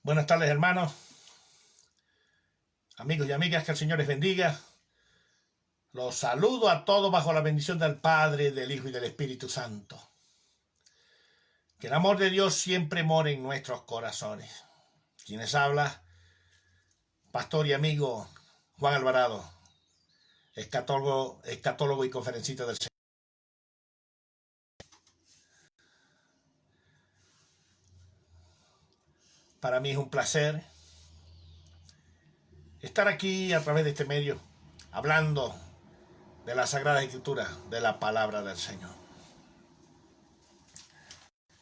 Buenas tardes, hermanos, amigos y amigas, que el Señor les bendiga. Los saludo a todos bajo la bendición del Padre, del Hijo y del Espíritu Santo. Que el amor de Dios siempre more en nuestros corazones. Quienes habla, pastor y amigo Juan Alvarado, escatólogo y conferencista del Señor. Para mí es un placer estar aquí a través de este medio, hablando de la Sagrada Escritura, de la palabra del Señor.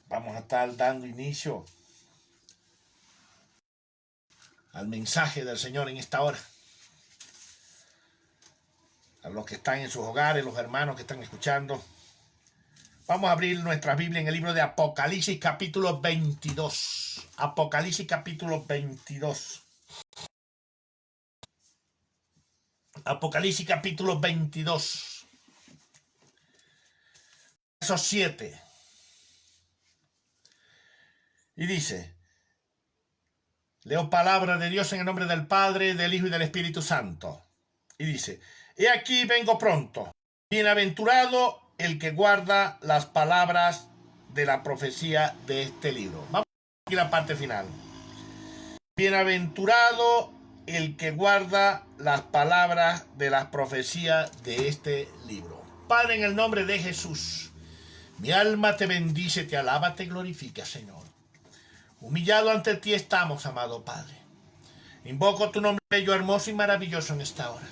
Vamos a estar dando inicio al mensaje del Señor en esta hora. A los que están en sus hogares, los hermanos que están escuchando. Vamos a abrir nuestra Biblia en el libro de Apocalipsis capítulo 22. Apocalipsis capítulo 22. Apocalipsis capítulo 22. Verso 7. Y dice, leo palabra de Dios en el nombre del Padre, del Hijo y del Espíritu Santo. Y dice, he aquí vengo pronto. Bienaventurado el que guarda las palabras de la profecía de este libro. Vamos a ver la parte final. Bienaventurado el que guarda las palabras de la profecía de este libro. Padre, en el nombre de Jesús, mi alma te bendice, te alaba, te glorifica, Señor. Humillado ante ti estamos, amado Padre. Invoco tu nombre bello, hermoso y maravilloso en esta hora.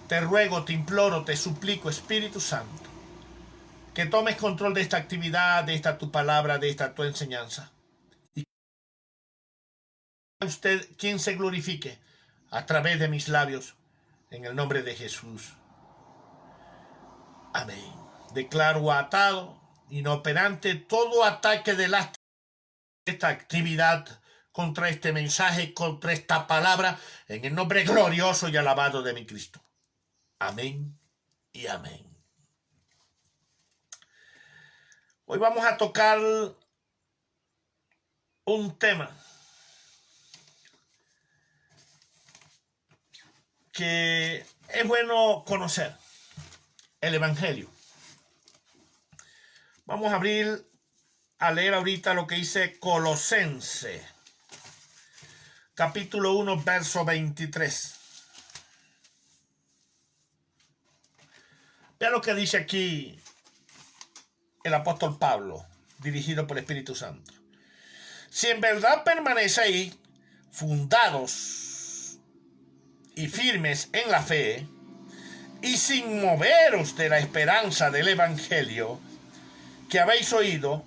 Te ruego, te imploro, te suplico, Espíritu Santo, que tomes control de esta actividad, de esta tu palabra, de esta tu enseñanza. Y usted quien se glorifique a través de mis labios, en el nombre de Jesús. Amén. Declaro atado, inoperante, todo ataque de esta actividad contra este mensaje, contra esta palabra, en el nombre glorioso y alabado de mi Cristo. Amén y amén. Hoy vamos a tocar un tema que es bueno conocer, el Evangelio. Vamos a leer ahorita lo que dice Colosense, capítulo 1, verso 23. Vea lo que dice aquí el apóstol Pablo, dirigido por el Espíritu Santo. Si en verdad permanecéis fundados y firmes en la fe, y sin moveros de la esperanza del Evangelio que habéis oído,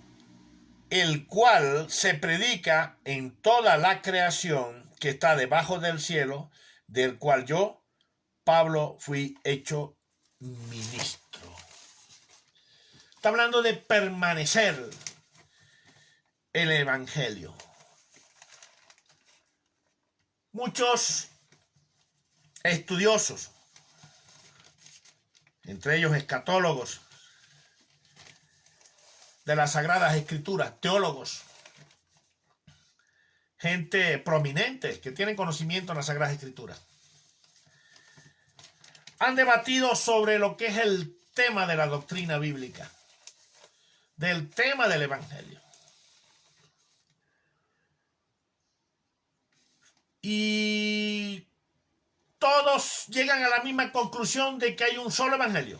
el cual se predica en toda la creación que está debajo del cielo, del cual yo, Pablo, fui hecho ministro. Está hablando de permanecer el Evangelio. Muchos estudiosos, entre ellos escatólogos de las Sagradas Escrituras, teólogos, gente prominente que tienen conocimiento en las Sagradas Escrituras, han debatido sobre lo que es el tema de la doctrina bíblica, del tema del Evangelio. Y todos llegan a la misma conclusión de que hay un solo Evangelio.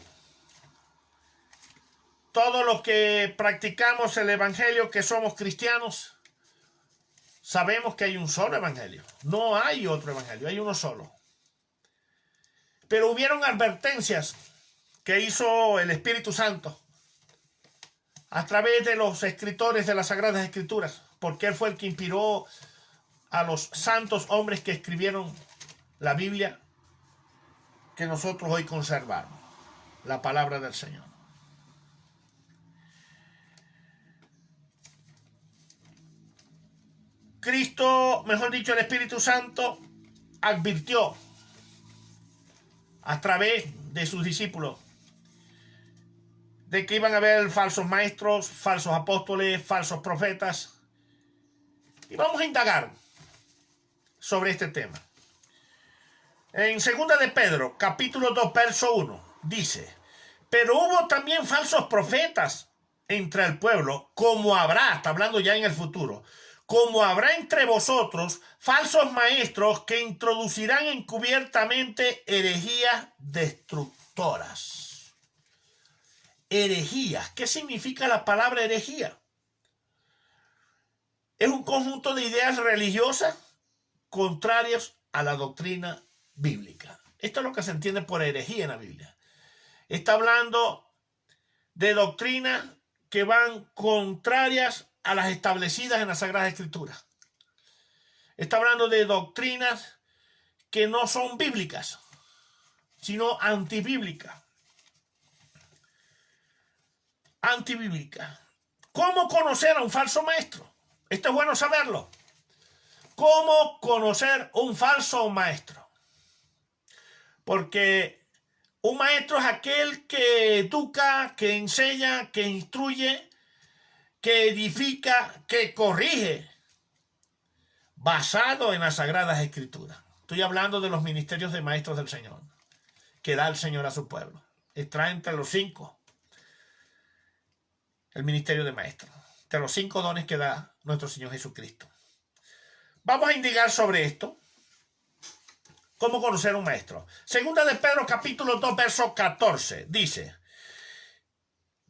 Todos los que practicamos el Evangelio, que somos cristianos, sabemos que hay un solo Evangelio. No hay otro Evangelio, hay uno solo. Pero hubieron advertencias que hizo el Espíritu Santo a través de los escritores de las Sagradas Escrituras, porque Él fue el que inspiró a los santos hombres que escribieron la Biblia que nosotros hoy conservamos, la palabra del Señor. Cristo, mejor dicho, el Espíritu Santo, advirtió a través de sus discípulos de que iban a haber falsos maestros, falsos apóstoles, falsos profetas. Y vamos a indagar sobre este tema. En 2 de Pedro, capítulo 2, verso 1, dice: pero hubo también falsos profetas entre el pueblo, como habrá, está hablando ya en el futuro, como habrá entre vosotros falsos maestros que introducirán encubiertamente herejías destructoras. Herejías. ¿Qué significa la palabra herejía? Es un conjunto de ideas religiosas contrarias a la doctrina bíblica. Esto es lo que se entiende por herejía en la Biblia. Está hablando de doctrinas que van contrarias a las establecidas en la Sagrada Escritura. Está hablando de doctrinas que no son bíblicas, sino antibíblicas. Antibíblicas. ¿Cómo conocer a un falso maestro? Esto es bueno saberlo. ¿Cómo conocer un falso maestro? Porque un maestro es aquel que educa, que enseña, que instruye, que edifica, que corrige, basado en las Sagradas Escrituras. Estoy hablando de los ministerios de maestros del Señor, que da el Señor a su pueblo. Está entre los 5, el ministerio de maestros, entre los 5 dones que da nuestro Señor Jesucristo. Vamos a indicar sobre esto. ¿Cómo conocer un maestro? 2 de Pedro, capítulo 2, verso 14, dice: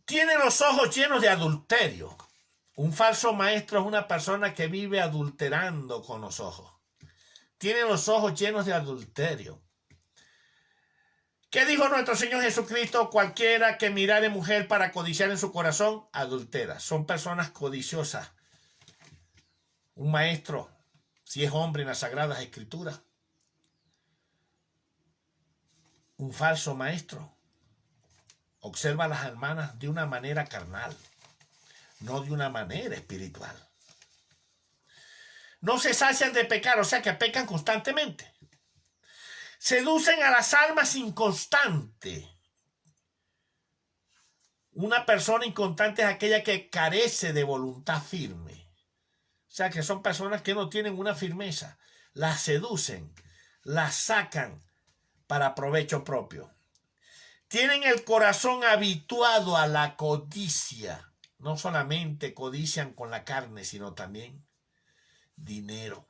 tiene los ojos llenos de adulterio. Un falso maestro es una persona que vive adulterando con los ojos. Tiene los ojos llenos de adulterio. ¿Qué dijo nuestro Señor Jesucristo? Cualquiera que mirare mujer para codiciar en su corazón, adultera. Son personas codiciosas. Un maestro, si es hombre en las Sagradas Escrituras, un falso maestro observa a las hermanas de una manera carnal, no de una manera espiritual. No se sacian de pecar, o sea que pecan constantemente. Seducen a las almas inconstantes. Una persona inconstante es aquella que carece de voluntad firme. O sea que son personas que no tienen una firmeza. Las seducen, las sacan para provecho propio. Tienen el corazón habituado a la codicia. No solamente codician con la carne, sino también dinero.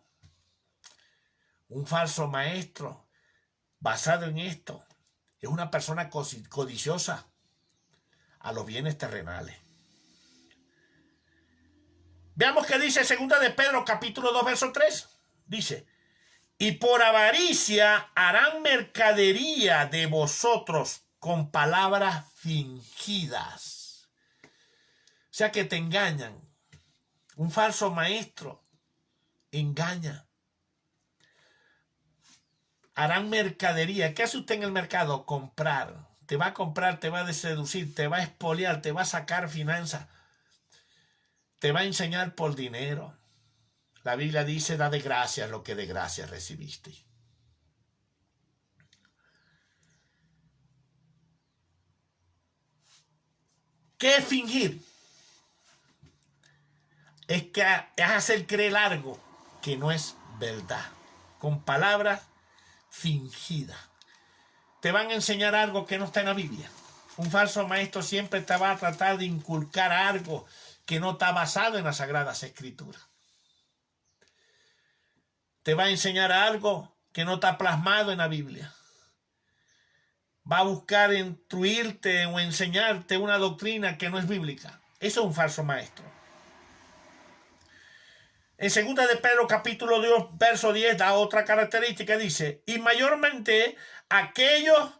Un falso maestro, basado en esto, es una persona codiciosa a los bienes terrenales. Veamos qué dice 2 de Pedro, capítulo 2, verso 3. Dice: y por avaricia harán mercadería de vosotros con palabras fingidas. O sea que te engañan. Un falso maestro engaña. Harán mercadería. ¿Qué hace usted en el mercado? Comprar. Te va a comprar, te va a seducir, te va a expoliar, te va a sacar finanzas. Te va a enseñar por dinero. La Biblia dice: da de gracias lo que de gracias recibiste. ¿Qué es fingir? Es hacer creer algo que no es verdad, con palabras fingidas. Te van a enseñar algo que no está en la Biblia. Un falso maestro siempre te va a tratar de inculcar algo que no está basado en las Sagradas Escrituras. Te va a enseñar algo que no está plasmado en la Biblia. Va a buscar instruirte o enseñarte una doctrina que no es bíblica. Eso es un falso maestro. En 2 de Pedro, capítulo 2, verso 10, da otra característica. Dice: y mayormente aquellos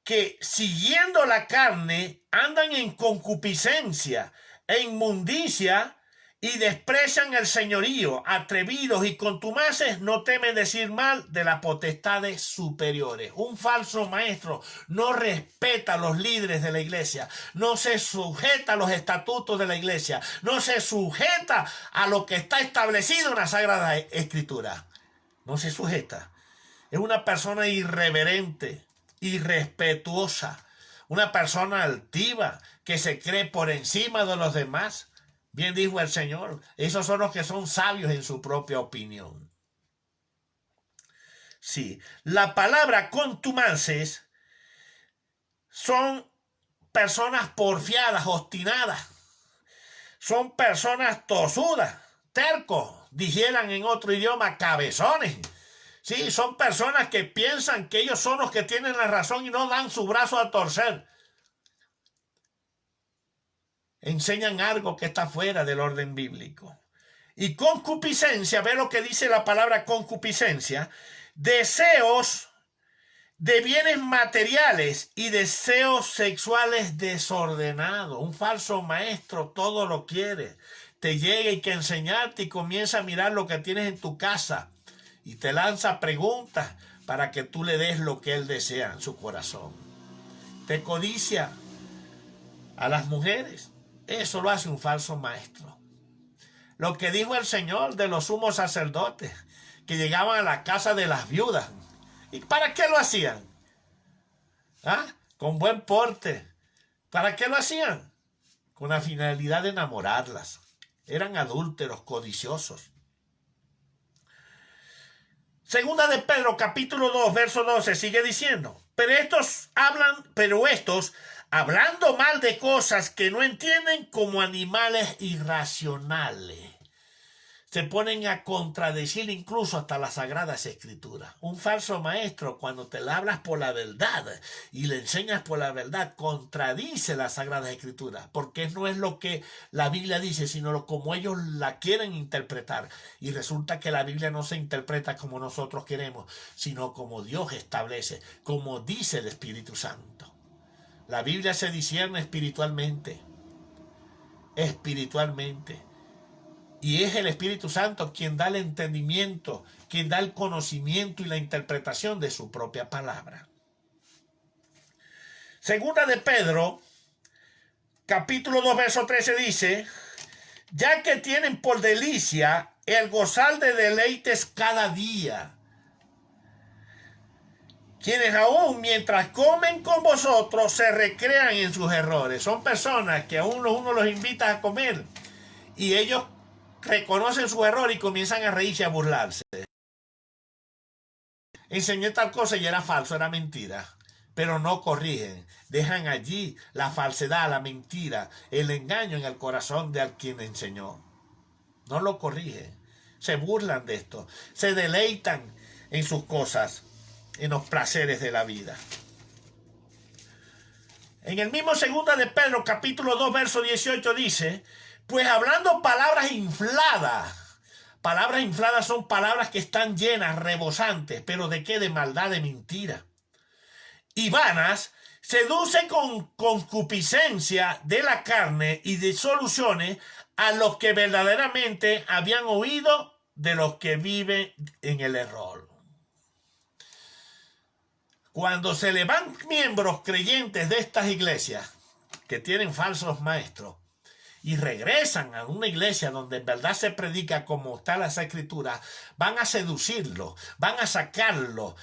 que siguiendo la carne andan en concupiscencia e inmundicia y desprecian el señorío, atrevidos y contumaces, no temen decir mal de las potestades superiores. Un falso maestro no respeta a los líderes de la iglesia, no se sujeta a los estatutos de la iglesia, no se sujeta a lo que está establecido en la Sagrada Escritura. No se sujeta. Es una persona irreverente, irrespetuosa, una persona altiva que se cree por encima de los demás. Bien dijo el Señor, esos son los que son sabios en su propia opinión. Sí, la palabra contumaces son personas porfiadas, obstinadas. Son personas tosudas, tercos, dijeran en otro idioma, cabezones. Sí, son personas que piensan que ellos son los que tienen la razón y no dan su brazo a torcer. Enseñan algo que está fuera del orden bíblico. Y concupiscencia, ve lo que dice la palabra concupiscencia, deseos de bienes materiales y deseos sexuales desordenados. Un falso maestro todo lo quiere. Te llega y que enseñarte y comienza a mirar lo que tienes en tu casa y te lanza preguntas para que tú le des lo que él desea en su corazón. Te codicia a las mujeres. Eso lo hace un falso maestro. Lo que dijo el Señor de los sumos sacerdotes, que llegaban a la casa de las viudas. ¿Y para qué lo hacían? ¿Ah? Con buen porte. ¿Para qué lo hacían? Con la finalidad de enamorarlas. Eran adúlteros, codiciosos. Segunda de Pedro, capítulo 2, verso 12, sigue diciendo, pero estos, hablando mal de cosas que no entienden, como animales irracionales, se ponen a contradecir incluso hasta las Sagradas Escrituras. Un falso maestro, cuando te le hablas por la verdad y le enseñas por la verdad, contradice las Sagradas Escrituras, porque no es lo que la Biblia dice, sino como ellos la quieren interpretar. Y resulta que la Biblia no se interpreta como nosotros queremos, sino como Dios establece, como dice el Espíritu Santo. La Biblia se discierne espiritualmente. Y es el Espíritu Santo quien da el entendimiento, quien da el conocimiento y la interpretación de su propia palabra. Segunda de Pedro, capítulo 2, verso 13 dice, ya que tienen por delicia el gozar de deleites cada día, quienes aún mientras comen con vosotros se recrean en sus errores. Son personas que aún uno los invita a comer y ellos reconocen su error y comienzan a reírse y a burlarse. Enseñé tal cosa y era falso, era mentira. Pero no corrigen. Dejan allí la falsedad, la mentira, el engaño en el corazón de quien enseñó. No lo corrigen. Se burlan de esto. Se deleitan en sus cosas, en los placeres de la vida. En el mismo segunda de Pedro, capítulo 2, verso 18 dice, pues hablando palabras infladas son palabras que están llenas, rebosantes, pero ¿de qué? De maldad, de mentira. Y vanas, seduce con concupiscencia de la carne y de soluciones a los que verdaderamente habían oído de los que viven en el error. Cuando se le van miembros creyentes de estas iglesias que tienen falsos maestros, y regresan a una iglesia donde en verdad se predica como está las escrituras, van a seducirlo, van a sacarlo,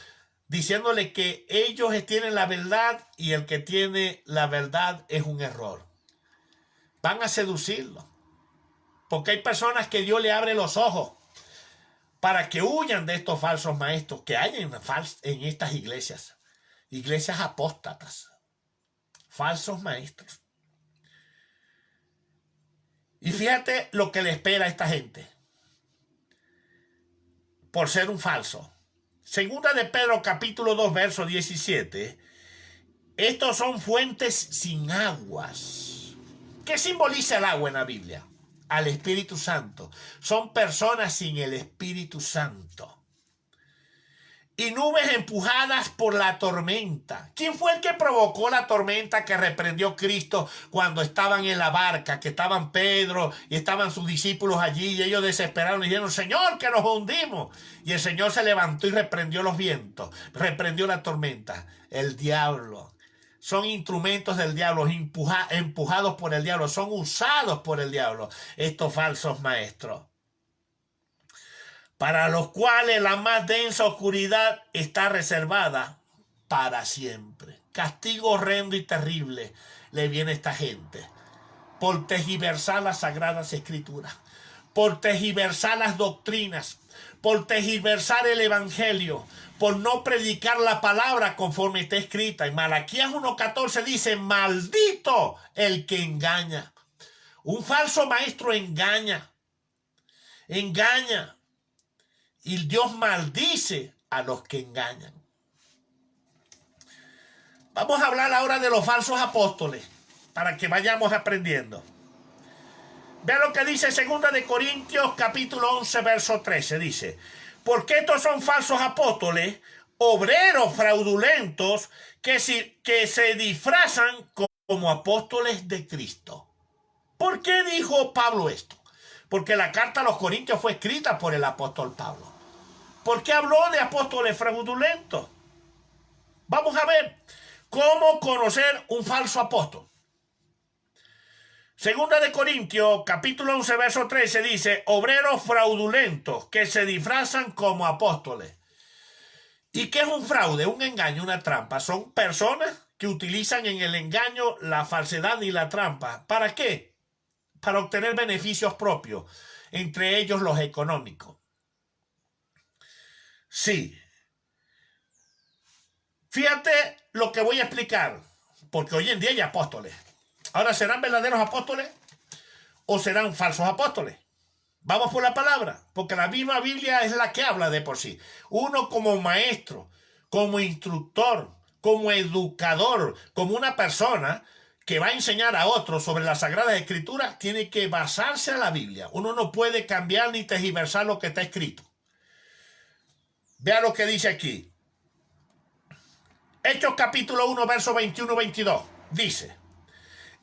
diciéndole que ellos tienen la verdad y el que tiene la verdad es un error. Van a seducirlo. Porque hay personas que Dios le abre los ojos para que huyan de estos falsos maestros que hay en estas iglesias. Iglesias apóstatas. Falsos maestros. Y fíjate lo que le espera a esta gente por ser un falso. Segunda de Pedro, capítulo 2, verso 17. Estos son fuentes sin aguas. ¿Qué simboliza el agua en la Biblia? Al Espíritu Santo. Son personas sin el Espíritu Santo. Y nubes empujadas por la tormenta. ¿Quién fue el que provocó la tormenta que reprendió Cristo cuando estaban en la barca, que estaban Pedro y estaban sus discípulos allí y ellos desesperaron y dijeron, Señor, que nos hundimos? Y el Señor se levantó y reprendió los vientos, reprendió la tormenta. El diablo. Son instrumentos del diablo, empujados por el diablo, son usados por el diablo, estos falsos maestros, para los cuales la más densa oscuridad está reservada para siempre. Castigo horrendo y terrible le viene a esta gente por tergiversar las Sagradas Escrituras, por tergiversar las doctrinas, por tergiversar el evangelio, por no predicar la palabra conforme está escrita. En Malaquías 1:14 dice: maldito el que engaña. Un falso maestro engaña. Y Dios maldice a los que engañan. Vamos a hablar ahora de los falsos apóstoles, para que vayamos aprendiendo. Vean lo que dice 2 Corintios capítulo 11, verso 13. Dice: porque estos son falsos apóstoles, obreros fraudulentos, que se disfrazan como apóstoles de Cristo. ¿Por qué dijo Pablo esto? Porque la carta a los Corintios fue escrita por el apóstol Pablo. ¿Por qué habló de apóstoles fraudulentos? Vamos a ver cómo conocer un falso apóstol. 2 Corintios capítulo 11 verso 13 dice: obreros fraudulentos que se disfrazan como apóstoles. ¿Y qué es un fraude? Un engaño, una trampa. Son personas que utilizan en el engaño la falsedad y la trampa. ¿Para qué? Para obtener beneficios propios, entre ellos los económicos. Sí. Fíjate lo que voy a explicar, porque hoy en día hay apóstoles. Ahora, ¿serán verdaderos apóstoles o serán falsos apóstoles? Vamos por la palabra, porque la misma Biblia es la que habla de por sí. Uno como maestro, como instructor, como educador, como una persona que va a enseñar a otros sobre las Sagradas Escrituras, tiene que basarse en la Biblia. Uno no puede cambiar ni tergiversar lo que está escrito. Vea lo que dice aquí. Hechos capítulo 1, verso 21-22. Dice: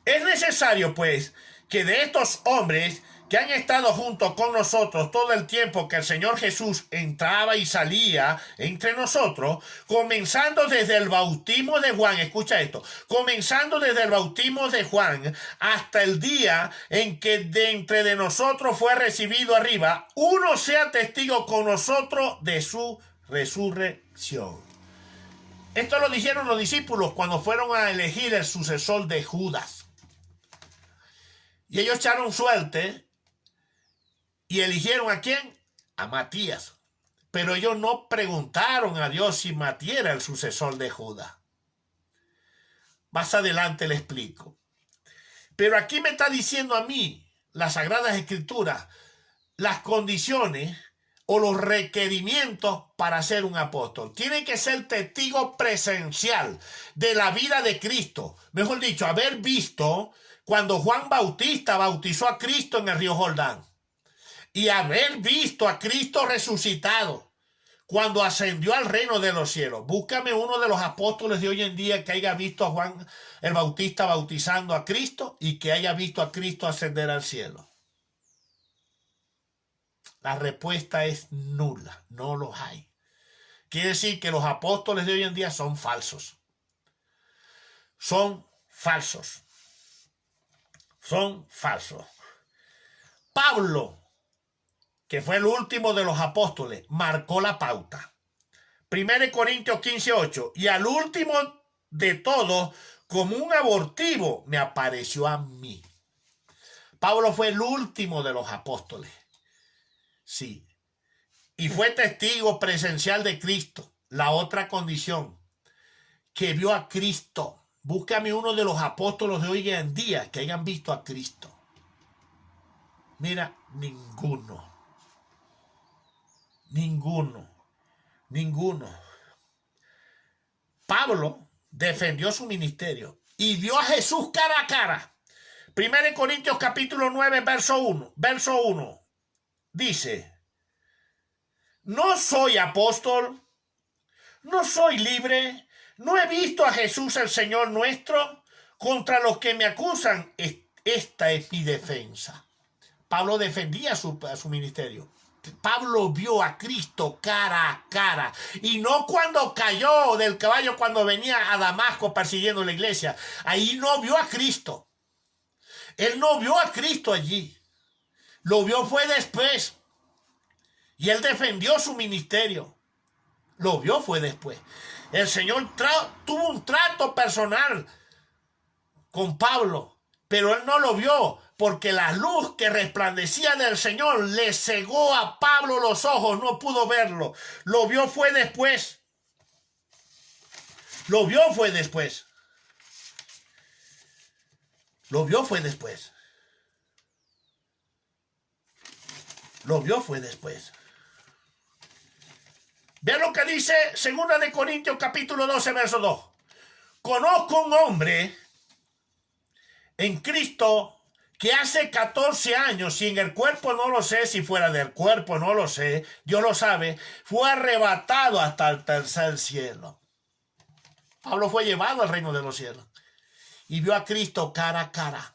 es necesario, pues, que de estos hombres que han estado junto con nosotros todo el tiempo que el Señor Jesús entraba y salía entre nosotros, comenzando desde el bautismo de Juan, escucha esto, comenzando desde el bautismo de Juan hasta el día en que de entre de nosotros fue recibido arriba, uno sea testigo con nosotros de su resurrección. Esto lo dijeron los discípulos cuando fueron a elegir el sucesor de Judas. Y ellos echaron suerte y eligieron ¿a quién? A Matías. Pero ellos no preguntaron a Dios si Matías era el sucesor de Judas. Más adelante le explico. Pero aquí me está diciendo a mí, las Sagradas Escrituras, las condiciones o los requerimientos para ser un apóstol. Tiene que ser testigo presencial de la vida de Cristo. Mejor dicho, haber visto cuando Juan Bautista bautizó a Cristo en el río Jordán. Y haber visto a Cristo resucitado cuando ascendió al reino de los cielos. Búscame uno de los apóstoles de hoy en día que haya visto a Juan el Bautista bautizando a Cristo y que haya visto a Cristo ascender al cielo. La respuesta es nula, no los hay. Quiere decir que los apóstoles de hoy en día son falsos. Son falsos. Son falsos. Pablo, que fue el último de los apóstoles, marcó la pauta. 1 Corintios 15:8. Y al último de todos, como un abortivo, me apareció a mí. Pablo fue el último de los apóstoles. Sí. Y fue testigo presencial de Cristo. La otra condición, que vio a Cristo. Búscame uno de los apóstoles de hoy en día que hayan visto a Cristo. Mira, ninguno. Pablo defendió su ministerio y vio a Jesús cara a cara. 1 Corintios capítulo 9, verso 1. Dice: no soy apóstol, no soy libre, no he visto a Jesús el Señor nuestro. Contra los que me acusan, esta es mi defensa. Pablo defendía su ministerio. Pablo vio a Cristo cara a cara, y no cuando cayó del caballo cuando venía a Damasco persiguiendo la iglesia. Ahí no vio a Cristo. Él no vio a Cristo allí. Lo vio fue después. Y él defendió su ministerio. Lo vio fue después. El Señor tuvo un trato personal con Pablo, pero él no lo vio. porque la luz que resplandecía del Señor le cegó a Pablo los ojos, no pudo verlo. Lo vio fue después. Lo vio fue después. Lo vio fue después. Lo vio fue después. Vean lo que dice 2 de Corintios capítulo 12, verso 2. Conozco un hombre en Cristo que hace 14 años, si en el cuerpo no lo sé, si fuera del cuerpo no lo sé, Dios lo sabe, fue arrebatado hasta el tercer cielo. Pablo fue llevado al reino de los cielos y vio a Cristo cara a cara.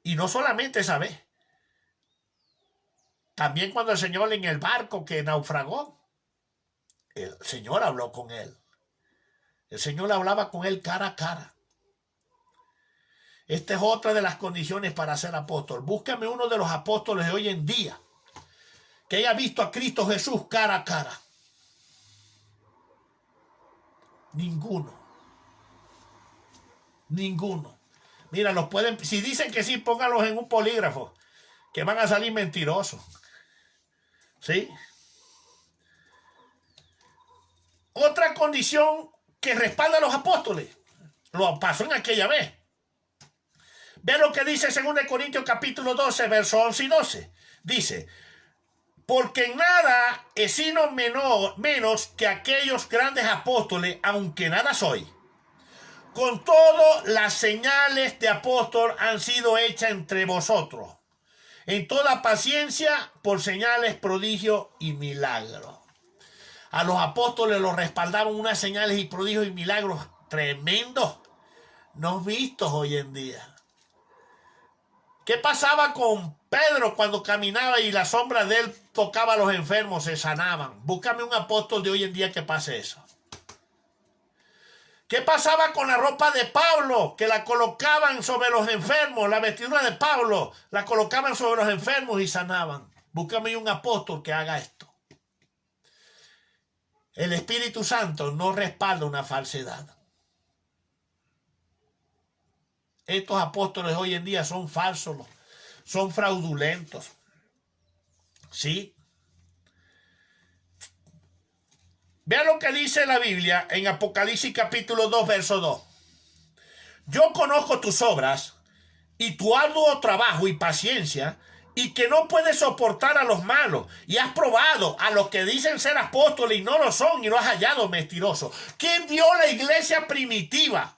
Y no solamente esa vez, también cuando el Señor en el barco que naufragó, el Señor habló con él. El Señor hablaba con él cara a cara. Esta es otra de las condiciones para ser apóstol. Búscame uno de los apóstoles de hoy en día que haya visto a Cristo Jesús cara a cara. Ninguno. Ninguno. Mira, los pueden, si dicen que sí, pónganlos en un polígrafo, que van a salir mentirosos. ¿Sí? Otra condición que respalda a los apóstoles. Lo pasó en aquella vez. Vean lo que dice 2 Corintios capítulo 12, versos 11 y 12. Dice, porque en nada he sido menos que aquellos grandes apóstoles, aunque nada soy. Con todo, las señales de apóstol han sido hechas entre vosotros, en toda paciencia, por señales, prodigios y milagros. A los apóstoles los respaldaron unas señales y prodigios y milagros tremendos, no vistos hoy en día. ¿Qué pasaba con Pedro cuando caminaba y la sombra de él tocaba a los enfermos, se sanaban? Búscame un apóstol de hoy en día que pase eso. ¿Qué pasaba con la ropa de Pablo? Que la colocaban sobre los enfermos, la vestidura de Pablo, la colocaban sobre los enfermos y sanaban. Búscame un apóstol que haga esto. El Espíritu Santo no respalda una falsedad. Estos apóstoles hoy en día son falsos, son fraudulentos. ¿Sí? Vean lo que dice la Biblia en Apocalipsis capítulo 2, verso 2. Yo conozco tus obras y tu arduo trabajo y paciencia, y que no puedes soportar a los malos, y has probado a los que dicen ser apóstoles y no lo son, y lo has hallado mentiroso. ¿Quién vio la iglesia primitiva?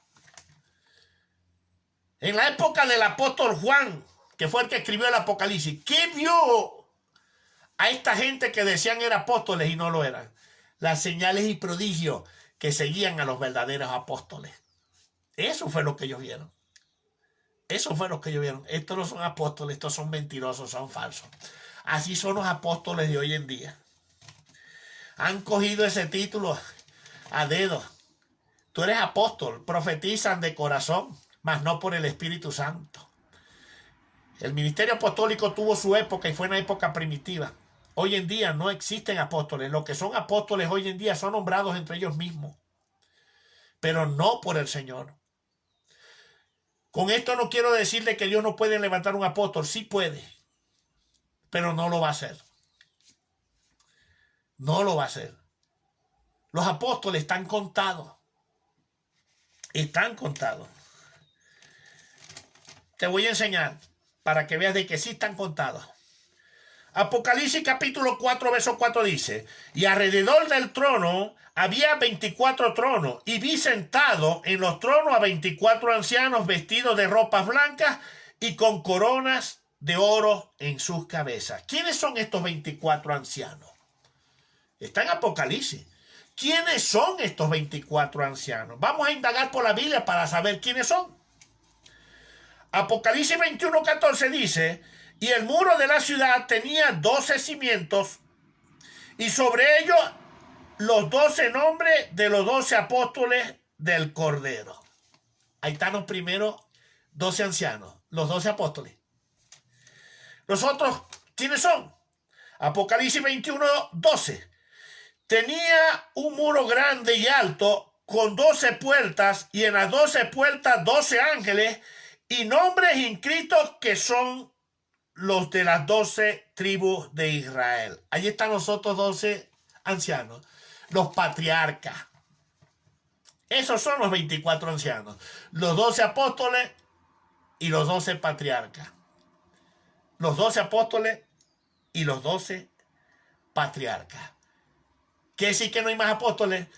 En la época del apóstol Juan, que fue el que escribió el Apocalipsis, ¿qué vio a esta gente que decían eran apóstoles y no lo eran? Las señales y prodigios que seguían a los verdaderos apóstoles. Eso fue lo que ellos vieron. Eso fue lo que ellos vieron. Estos no son apóstoles, estos son mentirosos, son falsos. Así son los apóstoles de hoy en día. Han cogido ese título a dedo. Tú eres apóstol, profetizan de corazón, mas no por el Espíritu Santo. El ministerio apostólico tuvo su época y fue una época primitiva. Hoy en día no existen apóstoles. Los que son apóstoles hoy en día son nombrados entre ellos mismos, pero no por el Señor. Con esto no quiero decirle que Dios no puede levantar un apóstol. Sí puede, pero no lo va a hacer. No lo va a hacer. Los apóstoles están contados. Están contados. Te voy a enseñar para que veas de que sí están contados. Apocalipsis capítulo 4, verso 4 dice, y alrededor del trono había 24 tronos, y vi sentado en los tronos a 24 ancianos vestidos de ropas blancas y con coronas de oro en sus cabezas. ¿Quiénes son estos 24 ancianos? Está en Apocalipsis. ¿Quiénes son estos 24 ancianos? Vamos a indagar por la Biblia para saber quiénes son. Apocalipsis 21, 14 dice, y el muro de la ciudad tenía 12 cimientos, y sobre ellos los 12 nombres de los 12 apóstoles del Cordero. Ahí están los primeros 12 ancianos, los 12 apóstoles. Los otros, ¿quiénes son? Apocalipsis 21, 12. Tenía un muro grande y alto con 12 puertas, y en las 12 puertas 12 ángeles, y nombres inscritos que son los de las 12 tribus de Israel. Allí están los otros 12 ancianos, los patriarcas. Esos son los 24 ancianos, los 12 apóstoles y los 12 patriarcas. Los 12 apóstoles y los 12 patriarcas. ¿Qué decir que no hay más apóstoles?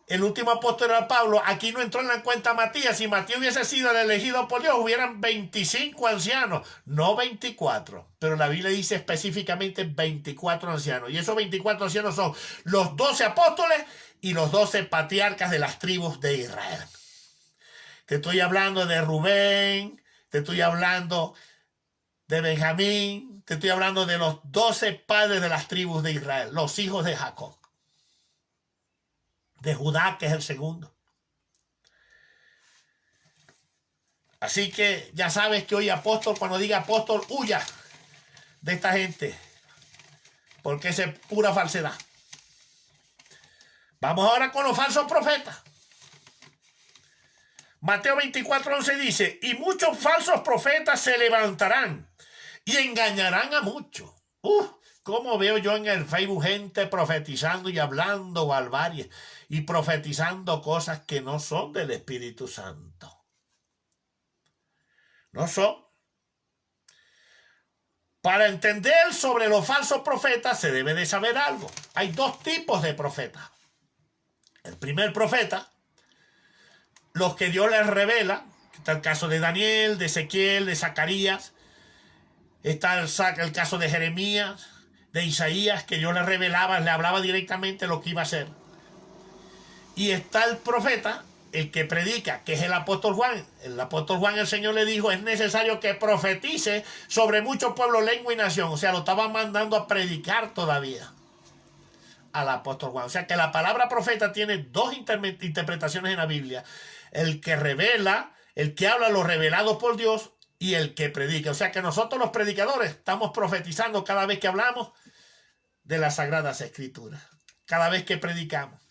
El último apóstol era Pablo. Aquí no entró en la cuenta Matías. Si Matías hubiese sido el elegido por Dios, hubieran 25 ancianos, no 24. Pero la Biblia dice específicamente 24 ancianos. Y esos 24 ancianos son los 12 apóstoles y los 12 patriarcas de las tribus de Israel. Te estoy hablando de Rubén, te estoy hablando de Benjamín, te estoy hablando de los 12 padres de las tribus de Israel, los hijos de Jacob. De Judá, que es el segundo. Así que ya sabes que hoy apóstol, cuando diga apóstol, huya de esta gente, porque es pura falsedad. Vamos ahora con los falsos profetas. Mateo 24:11 dice, y muchos falsos profetas se levantarán y engañarán a muchos. ¿Cómo veo yo en el Facebook gente profetizando y hablando barbarie y profetizando cosas que no son del Espíritu Santo? No son. Para entender sobre los falsos profetas se debe de saber algo. Hay dos tipos de profetas. El primer profeta, los que Dios les revela, está el caso de Daniel, de Ezequiel, de Zacarías, está el caso de Jeremías, de Isaías, que Dios le revelaba, le hablaba directamente lo que iba a hacer. Y está el profeta, el que predica, que es el apóstol Juan. El apóstol Juan, el Señor le dijo, es necesario que profetice sobre mucho pueblo, lengua y nación. O sea, lo estaba mandando a predicar todavía al apóstol Juan. O sea, que la palabra profeta tiene dos interpretaciones en la Biblia. El que revela, el que habla lo revelado por Dios, y el que predica. O sea que nosotros los predicadores estamos profetizando cada vez que hablamos de las Sagradas Escrituras. Cada vez que predicamos.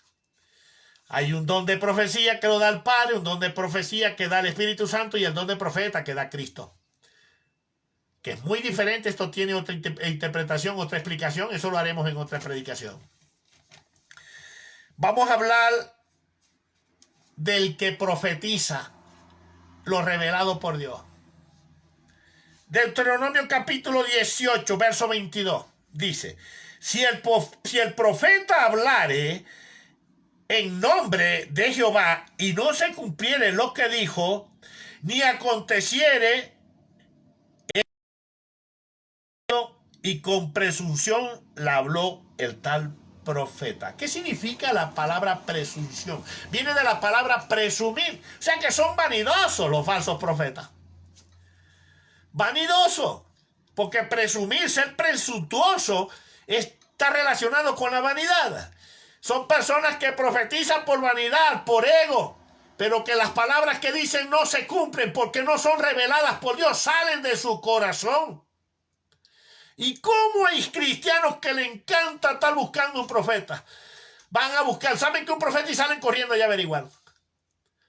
Hay un don de profecía que lo da el Padre, un don de profecía que da el Espíritu Santo y el don de profeta que da Cristo. Que es muy diferente, esto tiene otra interpretación, otra explicación, eso lo haremos en otra predicación. Vamos a hablar del que profetiza lo revelado por Dios. Deuteronomio capítulo 18, verso 22, dice, si el profeta hablare en nombre de Jehová y no se cumpliere lo que dijo, ni aconteciere y con presunción la habló el tal profeta. ¿Qué significa la palabra presunción? Viene de la palabra presumir, o sea que son vanidosos los falsos profetas. Vanidoso, porque presumir, ser presuntuoso, está relacionado con la vanidad. Son personas que profetizan por vanidad, por ego, pero que las palabras que dicen no se cumplen porque no son reveladas por Dios, salen de su corazón. ¿Y cómo hay cristianos que le encanta estar buscando un profeta? Van a buscar, saben que un profeta y salen corriendo y averiguan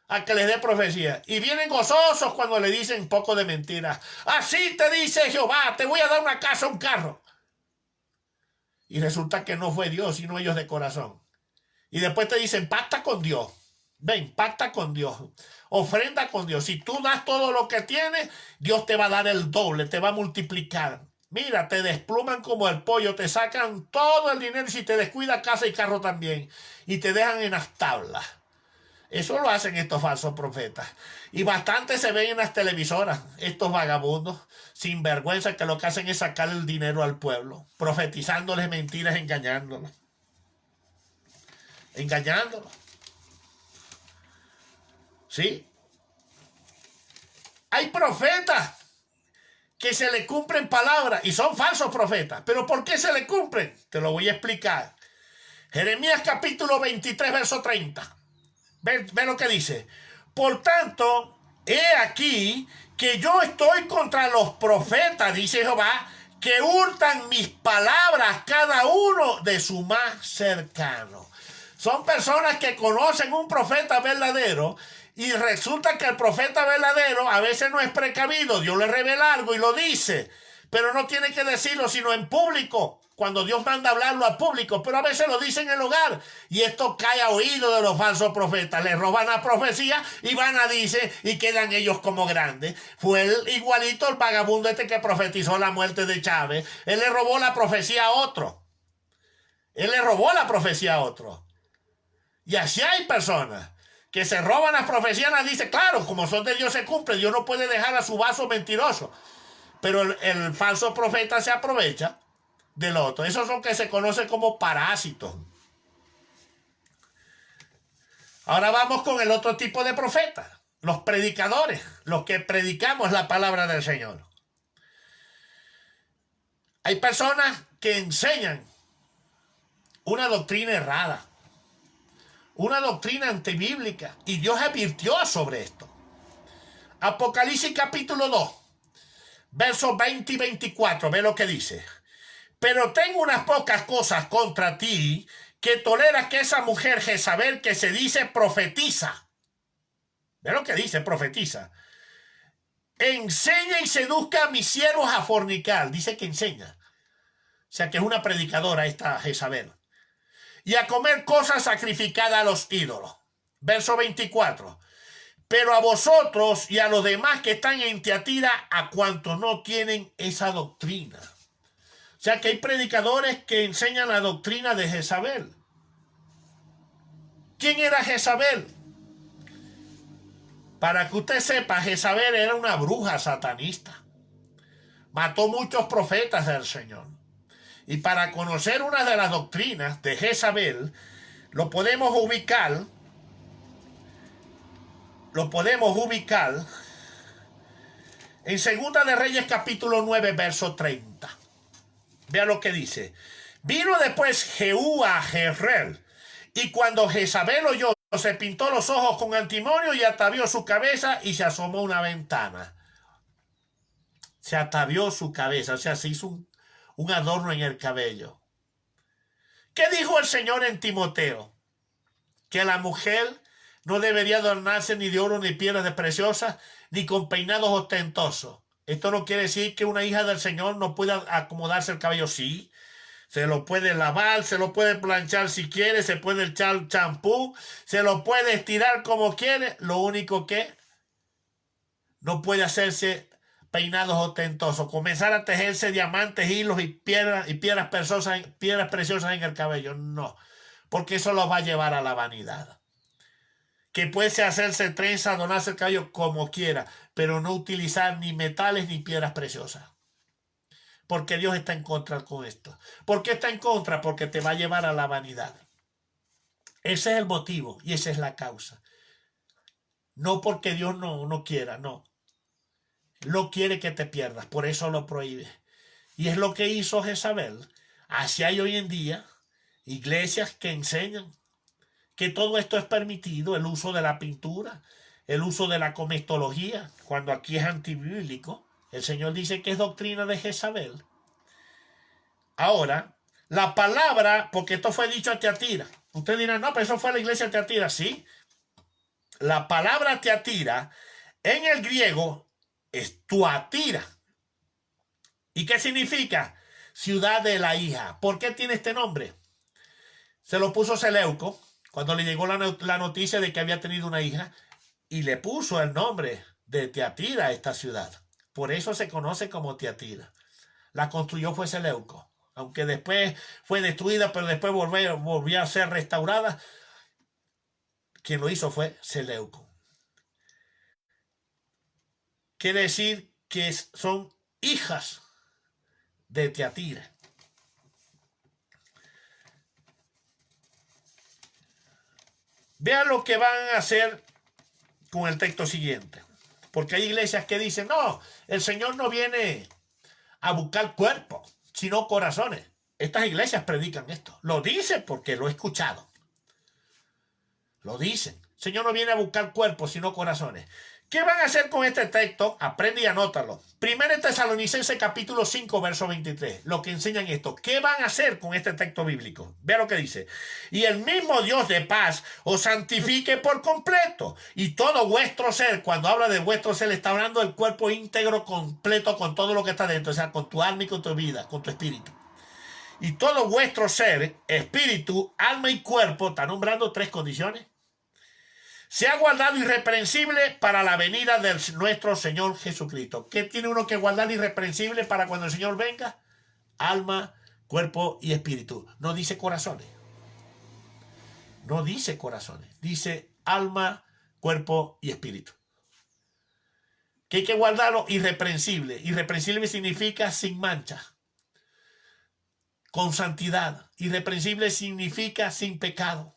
a que les dé profecía. Y vienen gozosos cuando le dicen poco de mentiras. Así te dice Jehová, te voy a dar una casa, un carro. Y resulta que no fue Dios, sino ellos de corazón. Y después te dicen, pacta con Dios. Ven, pacta con Dios. Ofrenda con Dios. Si tú das todo lo que tienes, Dios te va a dar el doble, te va a multiplicar. Mira, te despluman como el pollo, te sacan todo el dinero y si te descuida casa y carro también. Y te dejan en las tablas. Eso lo hacen estos falsos profetas. Y bastante se ven en las televisoras, estos vagabundos, sin vergüenza, que lo que hacen es sacar el dinero al pueblo, profetizándoles mentiras, engañándolos. Engañándolos. ¿Sí? Hay profetas que se le cumplen palabras y son falsos profetas. ¿Pero por qué se le cumplen? Te lo voy a explicar. Jeremías capítulo 23, verso 30. Ve lo que dice. Por tanto, he aquí que yo estoy contra los profetas, dice Jehová, que hurtan mis palabras cada uno de su más cercano. Son personas que conocen un profeta verdadero Y resulta que el profeta verdadero a veces no es precavido. Dios le revela algo y lo dice, pero no tiene que decirlo sino en público, cuando Dios manda hablarlo al público, pero a veces lo dice en el hogar. Y esto cae a oído de los falsos profetas. Le roban la profecía y van a decir y quedan ellos como grandes. Fue igualito el vagabundo este que profetizó la muerte de Chávez. Él le robó la profecía a otro. Él le robó la profecía a otro. Y así hay personas que se roban las profecías, las dice, claro, como son de Dios se cumple, Dios no puede dejar a su vaso mentiroso. Pero el falso profeta se aprovecha del otro. Esos son que se conocen como parásitos. Ahora vamos con el otro tipo de profetas, los predicadores, los que predicamos la palabra del Señor. Hay personas que enseñan una doctrina errada, una doctrina antibíblica, y Dios advirtió sobre esto. Apocalipsis capítulo 2, versos 20 y 24, ve lo que dice. Pero tengo unas pocas cosas contra ti, que toleras que esa mujer Jezabel que se dice profetiza. Ve lo que dice, profetiza. Enseña y seduzca a mis siervos a fornicar. Dice que enseña. O sea que es una predicadora esta Jezabel. Y a comer cosas sacrificadas a los ídolos. Verso 24. Pero a vosotros y a los demás que están en Tiatira, a cuantos no tienen esa doctrina. O sea que hay predicadores que enseñan la doctrina de Jezabel. ¿Quién era Jezabel? Para que usted sepa, Jezabel era una bruja satanista. Mató muchos profetas del Señor. Y para conocer una de las doctrinas de Jezabel, lo podemos ubicar en Segunda de Reyes capítulo 9, verso 30. Vea lo que dice. Vino después Jehú a Jezreel, y cuando Jezabel oyó, se pintó los ojos con antimonio y atavió su cabeza y se asomó a una ventana. Se atavió su cabeza, o sea, se hizo un adorno en el cabello. ¿Qué dijo el Señor en Timoteo? Que la mujer no debería adornarse ni de oro ni piedras preciosas, ni con peinados ostentosos. Esto no quiere decir que una hija del Señor no pueda acomodarse el cabello. Sí, se lo puede lavar, se lo puede planchar si quiere, se puede echar champú, se lo puede estirar como quiere. Lo único que no puede hacerse peinados ostentosos, comenzar a tejerse diamantes, hilos y piedras preciosas en el cabello. No, porque eso lo va a llevar a la vanidad. Que puede hacerse trenza, adornarse el cabello como quiera, pero no utilizar ni metales ni piedras preciosas. Porque Dios está en contra con esto. ¿Por qué está en contra? Porque te va a llevar a la vanidad. Ese es el motivo y esa es la causa. No porque Dios no quiera, no. No quiere que te pierdas, por eso lo prohíbe. Y es lo que hizo Jezabel. Así hay hoy en día iglesias que enseñan que todo esto es permitido, el uso de la pintura, el uso de la comestología, cuando aquí es antibíblico. El Señor dice que es doctrina de Jezabel. Ahora, la palabra, porque esto fue dicho a Tiatira. Usted dirá, no, pero eso fue a la iglesia de Tiatira. Sí. La palabra Tiatira, en el griego, es Tuatira. ¿Y qué significa? Ciudad de la hija. ¿Por qué tiene este nombre? Se lo puso Seleuco cuando le llegó la noticia de que había tenido una hija y le puso el nombre de Tiatira a esta ciudad. Por eso se conoce como Tiatira. La construyó fue Seleuco, aunque después fue destruida, pero después volvió a ser restaurada. Quien lo hizo fue Seleuco. Quiere decir que son hijas de Tiatira. Vean lo que van a hacer con el texto siguiente. Porque hay iglesias que dicen, no, el Señor no viene a buscar cuerpos, sino corazones. Estas iglesias predican esto. Lo dicen porque lo he escuchado. Lo dicen. El Señor no viene a buscar cuerpos, sino corazones. ¿Qué van a hacer con este texto? Aprende y anótalo. 1 Tesalonicenses capítulo 5, verso 23. Lo que enseñan esto. ¿Qué van a hacer con este texto bíblico? Vea lo que dice. Y el mismo Dios de paz os santifique por completo. Y todo vuestro ser, cuando habla de vuestro ser, está hablando del cuerpo íntegro completo con todo lo que está dentro. O sea, con tu alma y con tu vida, con tu espíritu. Y todo vuestro ser, espíritu, alma y cuerpo, está nombrando 3 condiciones. Se ha guardado irreprensible para la venida de nuestro Señor Jesucristo. ¿Qué tiene uno que guardar irreprensible para cuando el Señor venga? Alma, cuerpo y espíritu. No dice corazones. No dice corazones. Dice alma, cuerpo y espíritu. ¿Qué hay que guardarlo? Irreprensible. Irreprensible significa sin mancha. Con santidad. Irreprensible significa sin pecado.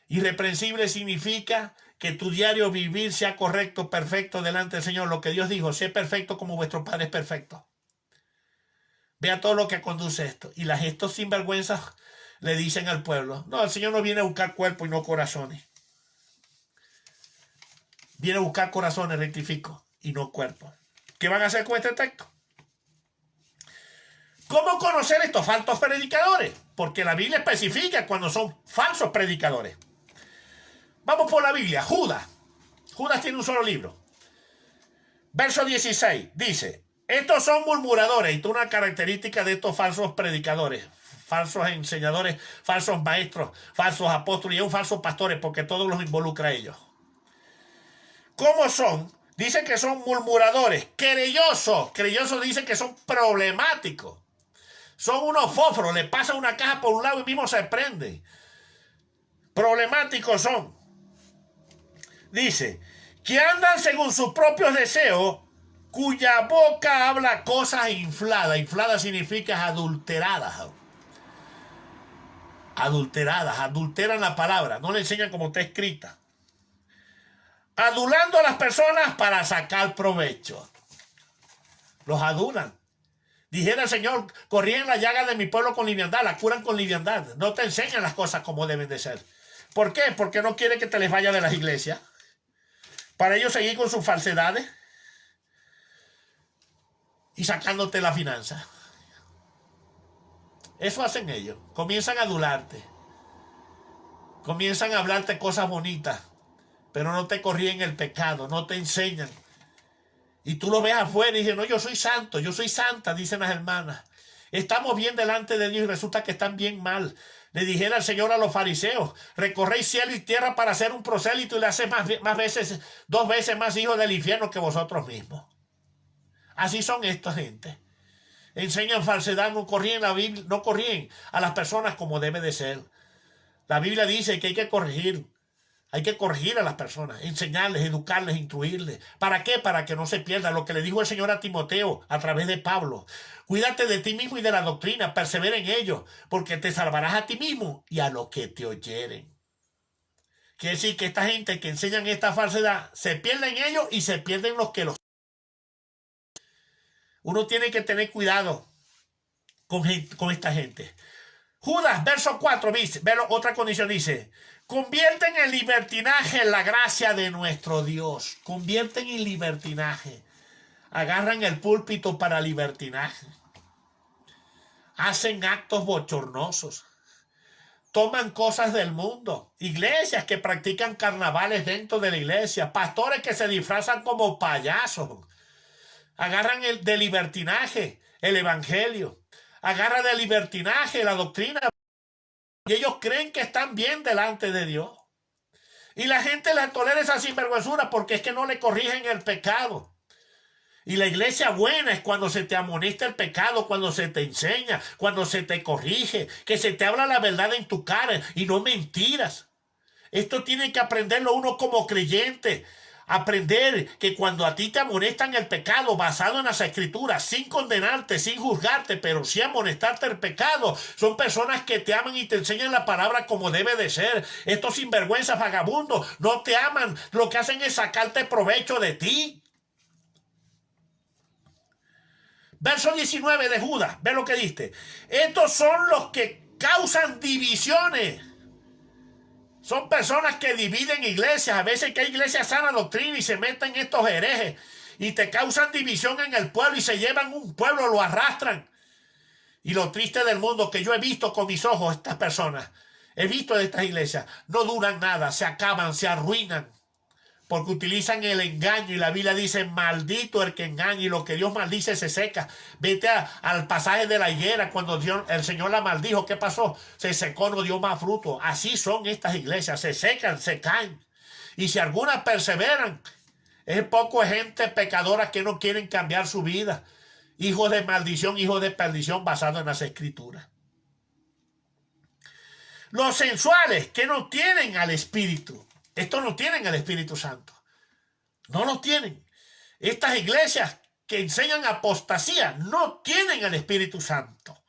Irreprensible significa que tu diario vivir sea correcto, perfecto delante del Señor. Lo que Dios dijo, sé perfecto como vuestro Padre es perfecto. Vea todo lo que conduce esto. Y estos sinvergüenzas le dicen al pueblo, no, el Señor no viene a buscar cuerpo y no corazones. Viene a buscar corazones, rectifico, y no cuerpo. ¿Qué van a hacer con este texto? ¿Cómo conocer estos falsos predicadores? Porque la Biblia especifica cuando son falsos predicadores. Vamos por la Biblia. Judas. Judas tiene un solo libro. Verso 16 dice, estos son murmuradores. Y esto es una característica de estos falsos predicadores, falsos enseñadores, falsos maestros, falsos apóstoles y un falso pastores, porque todos los involucra a ellos. ¿Cómo son? Dice que son murmuradores, querellosos. Querellosos dice que son problemáticos. Son unos fósforos, le pasa una caja por un lado y mismo se prende. Problemáticos son. Dice, que andan según sus propios deseos, cuya boca habla cosas infladas. Infladas significa adulteradas. Adulteradas, adulteran la palabra, no le enseñan como está escrita. Adulando a las personas para sacar provecho. Los adulan. Dijera el Señor, corrían la llaga de mi pueblo con liviandad, la curan con liviandad. No te enseñan las cosas como deben de ser. ¿Por qué? Porque no quiere que te les vaya de las iglesias. Para ellos seguir con sus falsedades y sacándote la finanza. Eso hacen ellos. Comienzan a adularte. Comienzan a hablarte cosas bonitas, pero no te corrigen el pecado, no te enseñan. Y tú lo ves afuera y dices, no, yo soy santo, yo soy santa, dicen las hermanas. Estamos bien delante de Dios y resulta que están bien mal. Le dijera el Señor a los fariseos, recorréis cielo y tierra para hacer un prosélito y le hacéis dos veces más hijos del infierno que vosotros mismos. Así son esta gente. Enseñan falsedad, no corrían la Biblia, no corrían a las personas como debe de ser. La Biblia dice que hay que corregir. Hay que corregir a las personas, enseñarles, educarles, instruirles. ¿Para qué? Para que no se pierda lo que le dijo el Señor a Timoteo a través de Pablo. Cuídate de ti mismo y de la doctrina, persevera en ello, porque te salvarás a ti mismo y a los que te oyeren. Quiere decir que esta gente que enseñan esta falsedad, se pierden ellos y se pierden los que los... Uno tiene que tener cuidado con esta gente. Judas, verso 4, otra condición dice, convierten en libertinaje la gracia de nuestro Dios. Convierten en libertinaje. Agarran el púlpito para libertinaje. Hacen actos bochornosos. Toman cosas del mundo. Iglesias que practican carnavales dentro de la iglesia. Pastores que se disfrazan como payasos. Agarran de libertinaje el evangelio. Agarra de libertinaje la doctrina. Y ellos creen que están bien delante de Dios. Y la gente les tolera esa sinvergüenzura porque es que no le corrigen el pecado. Y la iglesia buena es cuando se te amonesta el pecado, cuando se te enseña, cuando se te corrige, que se te habla la verdad en tu cara y no mentiras. Esto tiene que aprenderlo uno como creyente. Aprender que cuando a ti te amonestan el pecado basado en las escrituras, sin condenarte, sin juzgarte, pero sí amonestarte el pecado, son personas que te aman y te enseñan la palabra como debe de ser. Estos sinvergüenzas vagabundos no te aman, lo que hacen es sacarte provecho de ti. Verso 19 de Judas, ve lo que dice. Estos son los que causan divisiones. Son personas que dividen iglesias. A veces que hay iglesias sana doctrina y se meten estos herejes y te causan división en el pueblo y se llevan un pueblo, lo arrastran. Y lo triste del mundo que yo he visto con mis ojos estas personas, he visto de estas iglesias, no duran nada, se acaban, se arruinan, porque utilizan el engaño y la Biblia dice, maldito el que engaña y lo que Dios maldice se seca. Vete al pasaje de la higuera cuando el Señor la maldijo, ¿qué pasó? Se secó, no dio más fruto. Así son estas iglesias, se secan, se caen. Y si algunas perseveran, es poco gente pecadora que no quieren cambiar su vida. Hijos de maldición, hijos de perdición basado en las escrituras. Los sensuales que no tienen al Espíritu. Estos no tienen al Espíritu Santo. No lo tienen. Estas iglesias que enseñan apostasía no tienen al Espíritu Santo.